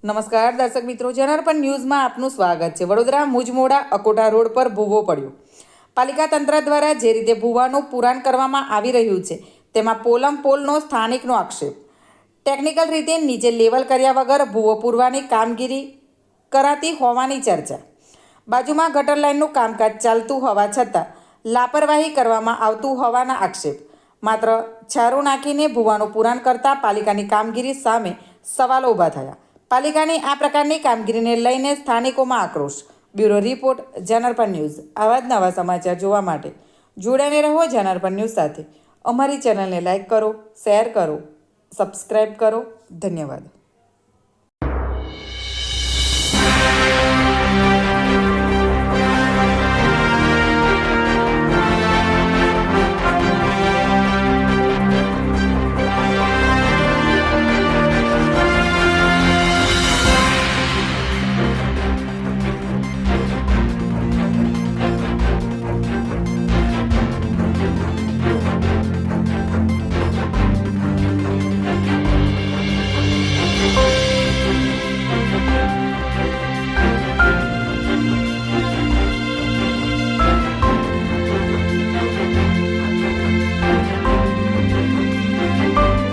નમસ્કાર દર્શક મિત્રો, જનાર્પણ ન્યૂઝમાં આપનું સ્વાગત છે। વડોદરા મુજમોડા અકોટા રોડ પર ભૂવો પડ્યો। પાલિકા તંત્ર દ્વારા જે રીતે ભૂવાનું પુરાણ કરવામાં આવી રહ્યું છે તેમાં પોલમ પોલનો સ્થાનિકનો આક્ષેપ। ટેકનિકલ રીતે નીચે લેવલ કર્યા વગર ભૂવો પૂરવાની કામગીરી કરાતી હોવાની ચર્ચા। બાજુમાં ગટર લાઇનનું કામકાજ ચાલતું હોવા છતાં લાપરવાહી કરવામાં આવતું હોવાના આક્ષેપ। માત્ર છારું નાખીને ભૂવાનું પુરાણ કરતા પાલિકાની કામગીરી સામે સવાલો ઊભા થયા। પાલિકાની આ પ્રકારની કામગીરીને લઈને સ્થાનિકોમાં આક્રોશ। Bureau report, જનાર્પણ news. આવા જ નવા સમાચાર જોવા માટે જોડાઈને રહો જનાર્પણ ન્યૂઝ સાથે। અમારી ચેનલને લાઇક કરો, શેર કરો, સબસ્ક્રાઈબ કરો। ધન્યવાદ।